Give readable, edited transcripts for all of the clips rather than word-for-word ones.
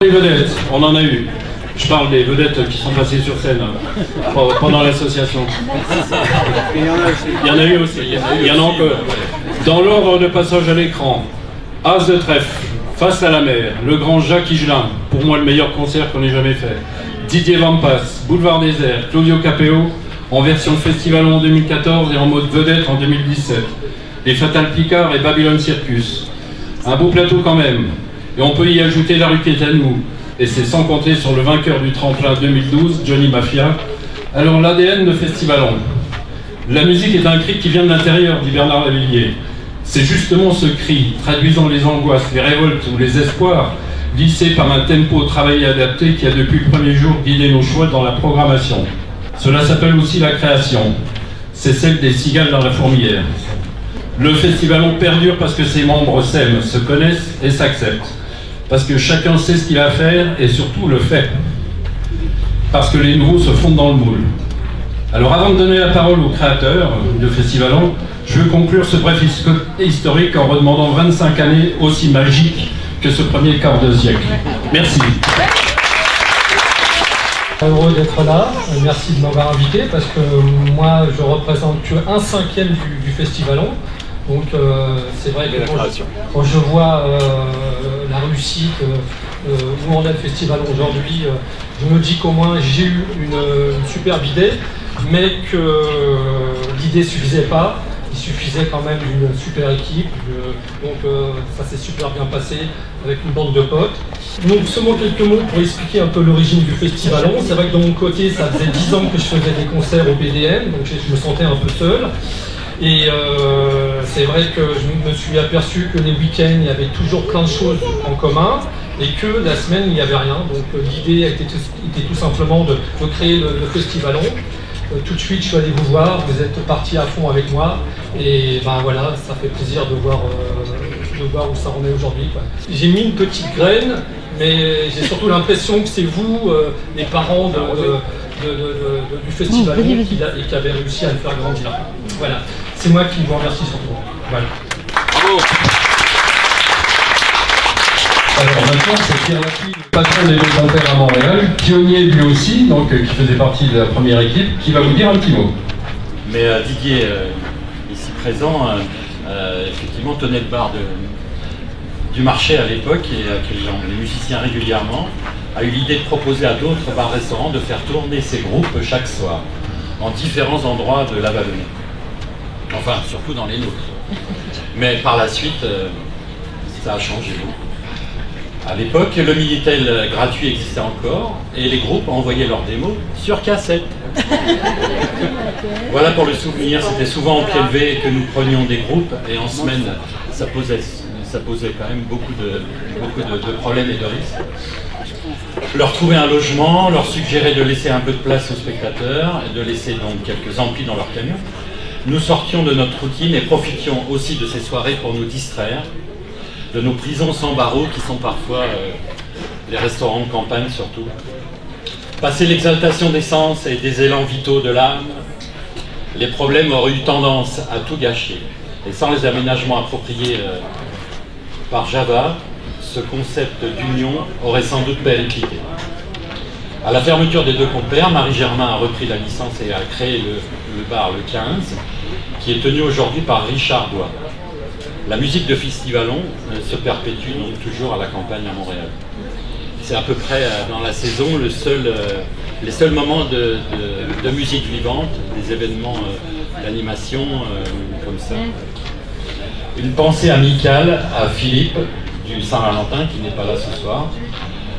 Les vedettes, on en a eu. Je parle des vedettes qui sont passées sur scène pendant l'association. Il y en a eu aussi, il y en a encore. Dans l'ordre de passage à l'écran, As de trèfle, Face à la mer, le grand Jacques Higelin, pour moi le meilleur concert qu'on ait jamais fait. Didier Vampas, Boulevard Désert, Claudio Capéo, en version festival en 2014 et en mode vedette en 2017. Les Fatal Picard et Babylon Circus. Un beau plateau quand même. Et on peut y ajouter La Rue Quétanou. Et c'est sans compter sur le vainqueur du tremplin 2012, Johnny Mafia. Alors l'ADN de Festivalon. La musique est un cri qui vient de l'intérieur, dit Bernard Lavilliers. C'est justement ce cri, traduisant les angoisses, les révoltes ou les espoirs, glissés par un tempo travaillé et adapté qui a depuis le premier jour guidé nos choix dans la programmation. Cela s'appelle aussi la création. C'est celle des cigales dans la fourmilière. Le Festivalon perdure parce que ses membres s'aiment, se connaissent et s'acceptent. Parce que chacun sait ce qu'il a à faire et surtout le fait. Parce que les nouveaux se fondent dans le moule. Alors avant de donner la parole au créateur de Festivalon, je veux conclure ce bref historique en redemandant 25 années aussi magiques que ce premier quart de siècle. Merci. Heureux d'être là, merci de m'avoir invité parce que moi je représente que 1/5 du Festivalon. Donc c'est vrai que quand je vois la réussite, où on est le festival aujourd'hui, je me dis qu'au moins j'ai eu une superbe idée, mais que l'idée ne suffisait pas. Il suffisait quand même d'une super équipe, donc ça s'est super bien passé avec une bande de potes. Donc seulement quelques mots pour expliquer un peu l'origine du Festivalon. C'est vrai que de mon côté, ça faisait 10 ans que je faisais des concerts au BDM, donc je me sentais un peu seul. Et c'est vrai que je me suis aperçu que les week-ends, il y avait toujours plein de choses en commun et que la semaine, il n'y avait rien. Donc l'idée était tout simplement de créer le Festivalon. Tout de suite, je suis allé vous voir, vous êtes partis à fond avec moi. Et ben voilà, ça fait plaisir de voir où ça en est aujourd'hui. J'ai mis une petite graine, mais j'ai surtout l'impression que c'est vous, les parents du Festivalon, qui avez réussi à le faire grandir. Voilà, c'est moi qui vous remercie surtout. Voilà. Bravo. Alors maintenant, c'est Pierre Lafille, patron des Volontaires à Montréal, pionnier lui aussi, donc qui faisait partie de la première équipe, qui va vous dire un petit mot. Mais Didier, ici présent, effectivement tenait le bar du marché à l'époque et accueillant les musiciens régulièrement, a eu l'idée de proposer à d'autres bars-restaurants de faire tourner ses groupes chaque soir, en différents endroits de la Vallonnée. Enfin, surtout dans les nôtres. Mais par la suite, ça a changé beaucoup. À l'époque, le Minitel gratuit existait encore et les groupes envoyaient leurs démos sur cassette. Voilà pour le souvenir, c'était souvent en pied levé que nous prenions des groupes et en semaine, ça posait quand même beaucoup de problèmes et de risques. Leur trouver un logement, leur suggérer de laisser un peu de place aux spectateurs et de laisser donc quelques amplis dans leur camion. Nous sortions de notre routine et profitions aussi de ces soirées pour nous distraire, de nos prisons sans barreaux qui sont parfois les restaurants de campagne surtout. Passer l'exaltation des sens et des élans vitaux de l'âme, les problèmes auraient eu tendance à tout gâcher. Et sans les aménagements appropriés par Java, ce concept d'union aurait sans doute périclité. À la fermeture des deux compères, Marie Germain a repris la licence et a créé le bar Le 15, qui est tenu aujourd'hui par Richard Bois. La musique de Festivalon se perpétue donc toujours à la campagne à Montréal. C'est à peu près dans la saison les seuls moments de musique vivante, des événements d'animation comme ça. Une pensée amicale à Philippe du Saint-Valentin qui n'est pas là ce soir.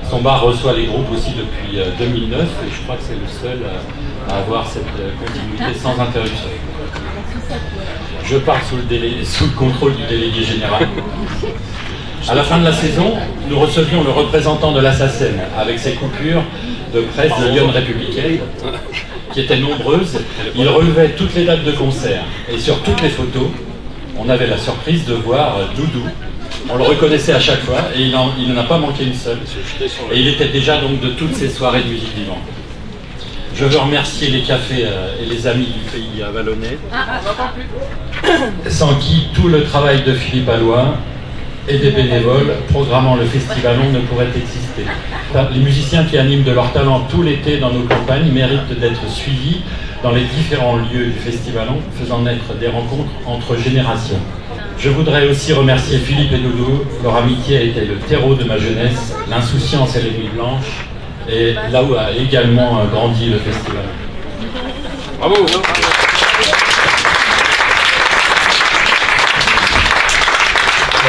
Son bar reçoit les groupes aussi depuis 2009 et je crois que c'est le seul à avoir cette continuité sans interruption. Je parle sous le contrôle du délégué général. À la fin de la saison, nous recevions le représentant de l'Assassin avec ses coupures de presse de Lyon Républicaine, qui étaient nombreuses. Il relevait toutes les dates de concert et sur toutes les photos, on avait la surprise de voir Doudou. On le reconnaissait à chaque fois et il n'en a pas manqué une seule. Et il était déjà donc de toutes ces soirées de musique vivante. Je veux remercier les cafés et les amis du pays vallonnais, sans qui tout le travail de Philippe Allois et des bénévoles programmant le Festivalon ne pourrait exister. Les musiciens qui animent de leur talent tout l'été dans nos campagnes méritent d'être suivis dans les différents lieux du Festivalon, faisant naître des rencontres entre générations. Je voudrais aussi remercier Philippe et Doudou. Leur amitié a été le terreau de ma jeunesse, l'insouciance et les nuits blanches, et là où a également grandi le festival. Bravo.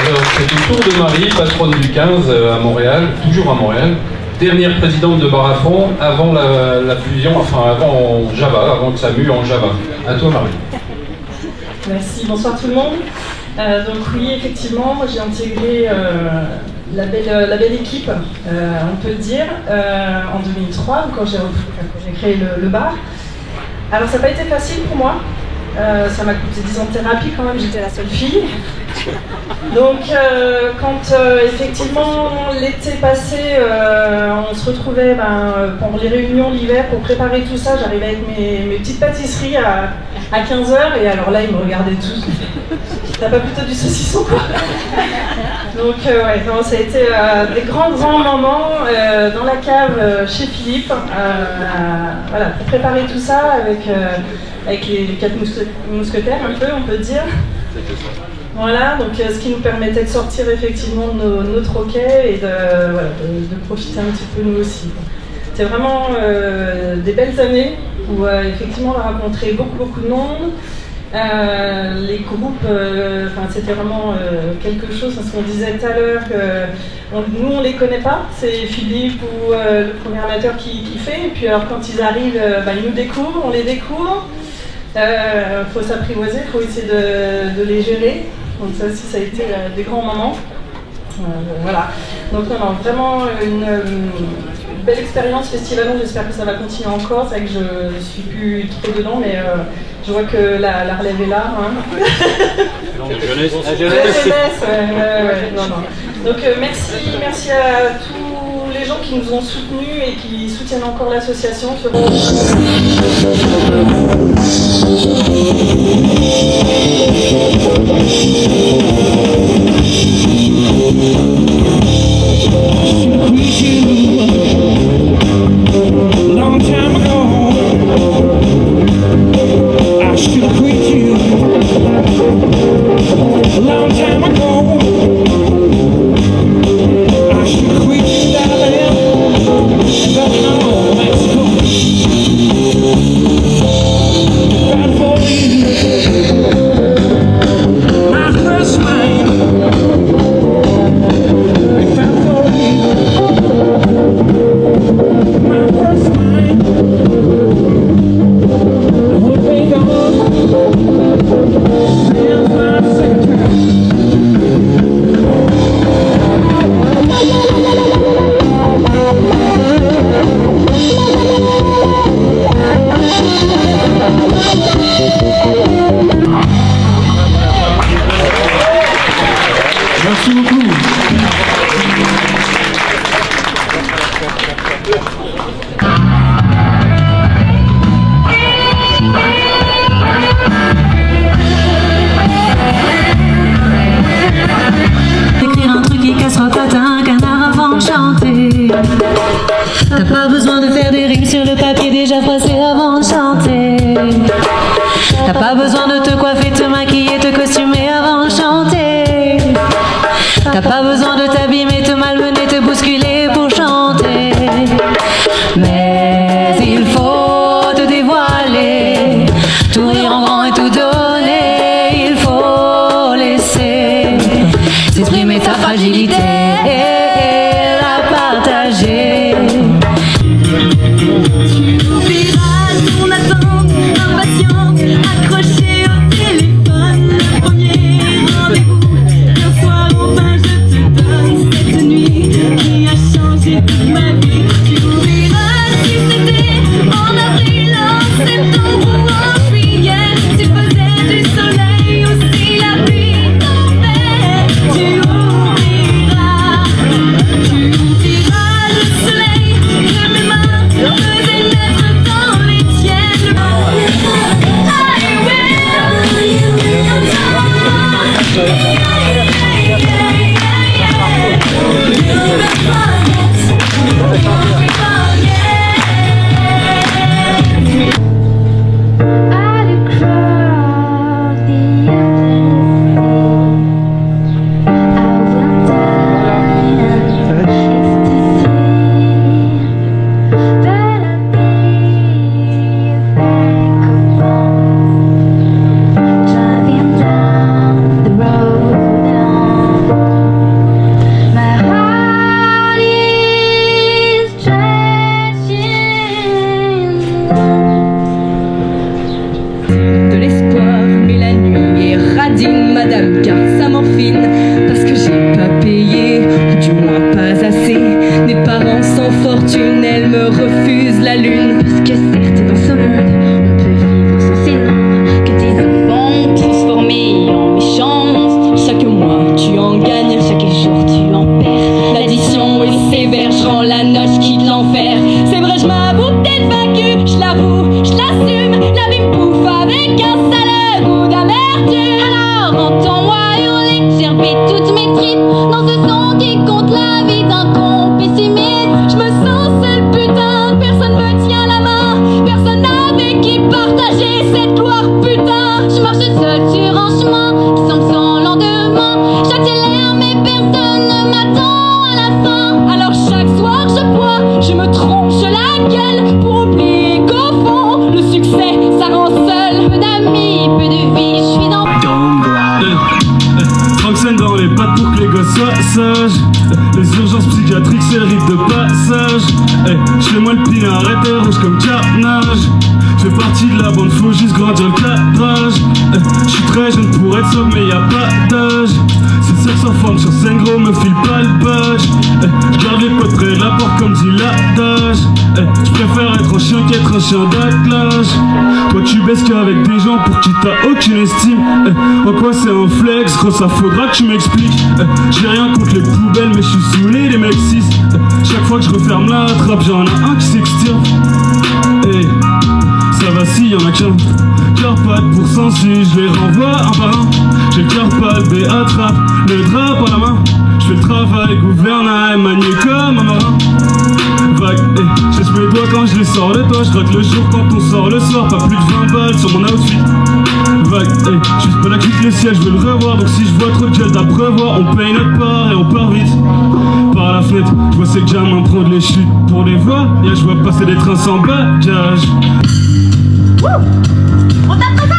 Alors, c'est le tour de Marie, patronne du 15 à Montréal, toujours à Montréal, dernière présidente de Bar à Fond avant la fusion, enfin avant Java, avant que ça mue en Java. À toi Marie. Merci, bonsoir tout le monde. Donc oui, effectivement, moi j'ai intégré la belle équipe, on peut le dire, en 2003, quand j'ai créé le bar. Alors ça n'a pas été facile pour moi, ça m'a coûté 10 ans de thérapie quand même, j'étais la seule fille. Donc quand effectivement l'été passé, on se retrouvait pour les réunions l'hiver pour préparer tout ça, j'arrivais avec mes petites pâtisseries à 15h et alors là ils me regardaient tous. T'as pas plutôt du saucisson quoi? Donc ouais, non, ça a été des grands moments dans la cave chez Philippe, voilà, pour préparer tout ça avec les 4 mousquetaires un peu, on peut dire. Voilà, donc ce qui nous permettait de sortir effectivement de nos troquets et de profiter un petit peu nous aussi. C'est vraiment des belles années où effectivement on a rencontré beaucoup de monde. Les groupes, c'était vraiment quelque chose, parce qu'on disait tout à l'heure que nous on les connaît pas, c'est Philippe ou le premier amateur qui fait, et puis alors quand ils arrivent, ils nous découvrent, on les découvre, faut s'apprivoiser, faut essayer de les gérer, donc ça aussi ça a été des grands moments. Voilà, donc non, vraiment une belle expérience festivalon, j'espère que ça va continuer encore, c'est vrai que je ne suis plus trop dedans, mais je vois que la relève est là. Hein. La jeunesse. Ouais, non. Donc merci à tous les gens qui nous ont soutenus et qui soutiennent encore l'association. Long time ago, I should have quit you. Long time ago, I should have quit you, darling. But no, Mexico. Right for you, my first mind. Merci beaucoup. Écrire un truc qui cassera pas, t'as un canard avant de chanter. T'as pas besoin de faire des rimes sur le papier déjà froissé avant de chanter. T'as pas besoin de te coiffer, te maquiller, te costumer avant de chanter. T'as pas besoin de t'abîmer, te malmener, te bousculer pour chanter. Mais il faut te dévoiler, tout rire en grand et tout donner. Il faut laisser s'exprimer ta fragilité et la partager. Tu oublieras ton attente impatiente, accrochée au téléphone, le premier rendez-vous. Le soir enfin je te donne cette nuit qui a changé toute ma vie. Tu oublieras si c'était en avril, en septembre ou en juillet. Tu faisais du soleil ou si la pluie tombait. Tu oublieras elle garde sa morphine parce que j'ai pas payé, ou du moins pas assez. Mes parents sans fortune, elle me refuse la lune. Parce que certes dans ce monde on peut vivre sans ces noms que des enfants transformés en méchants monstres. Chaque mois tu en gagnes, chaque jour tu en perds. L'addition est sévère, je rends la noche quitte l'enfer. C'est vrai, je m'avoue peut-être vaincu, je l'avoue, je l'assume. La vie me bouffe avec un sale goût d'amertume. Alors entends-moi hurler, gerber toutes mes tripes dans ce son qui compte la vie d'un con pessimiste. Je me sens seul, putain, personne me tient la main, personne avec qui partager cette gloire, putain. Je marche seul sur un chemin qui semble sans lendemain. J'accélère mais personne ne m'attend à la fin. Alors chaque soir je bois, je me tronche la gueule pour oublier qu'au fond le succès ça rend seul. Peu d'amis, peu de vie, je suis dans Roxane dans les pattes pour que les gosses soient sages. Les urgences psychiatriques c'est le rite de passage. Je fais moi le pire, arrêtez rouge comme carnage. Je fais partie de la bande, faut juste grandir le cadrage. Je suis très jeune pour être sauve mais y'a pas d'âge. C'est sexe en forme sur scène gros, me file pas le badge. Je garde les potes près de la porte comme dit l'adage. Je préfère être un chien qu'être un chien d'attelage. Toi tu baisses qu'avec des gens pour qui t'as aucune estime. En quoi c'est un flex, gros ça faudra que tu m'expliques. J'ai rien contre les poubelles mais je suis saoulé les mecs 6. Chaque fois que je referme la trappe j'en ai un qui s'extirpe. Ça va si y'en a qu'un. Cœur pas de pourcentage, je les renvoie un par un. J'ai le cœur palpé, attrape le drap par la main. Je fais le travail, gouvernail, manié comme un marin. Vague, je laisse mes doigts quand je les sors de toi. Je gratte le jour quand on sort le soir. Pas plus de 20 balles sur mon outfit. Vague, juste pas la quitte le ciel, je veux le revoir. Donc si je vois trop de gel d'après-voir, on paye notre part et on part vite. Par la fenêtre, je vois ces gamins prendre les chutes pour les voir. Et je vois passer des trains sans bagage. On tape pas ça.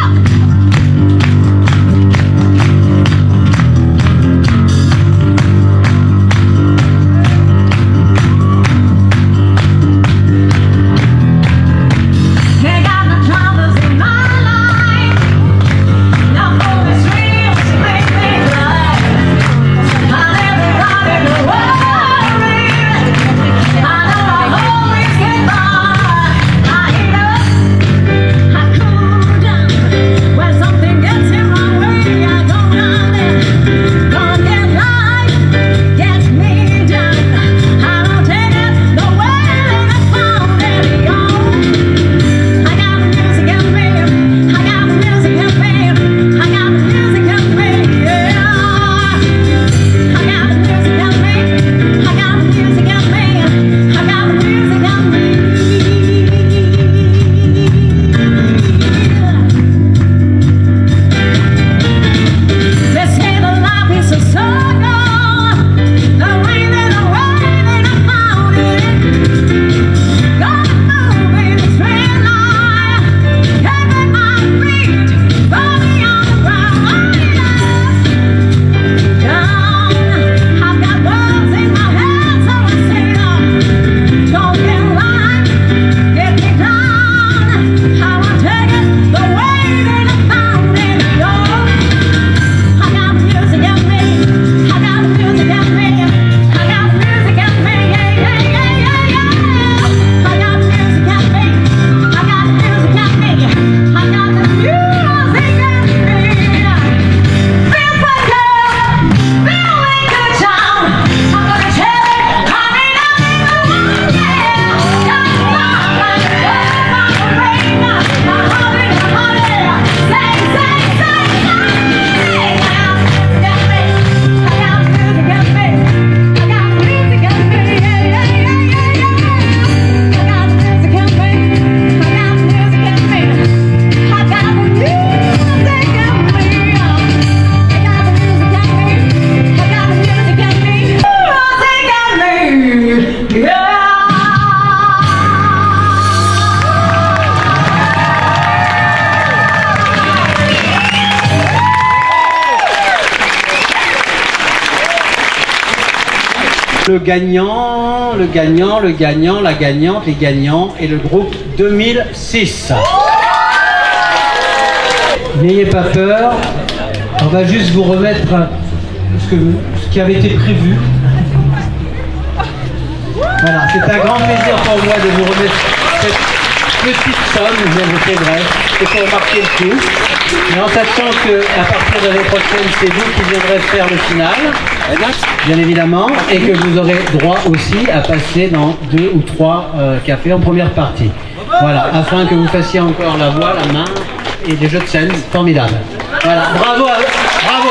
Le gagnant, le gagnant, le gagnant, la gagnante, les gagnants et le groupe 2006. N'ayez pas peur, On va juste vous remettre ce qui avait été prévu. Voilà, c'est un grand plaisir pour moi de vous remettre cette petite somme, c'est vrai, c'est pour marquer le coup. Mais en sachant qu'à partir de l'année prochaine, c'est vous qui viendrez faire le final, bien évidemment, et que vous aurez droit aussi à passer dans 2 ou 3 cafés en première partie. Voilà, afin que vous fassiez encore la voix, la main et des jeux de scène formidables. Voilà, bravo à eux, bravo!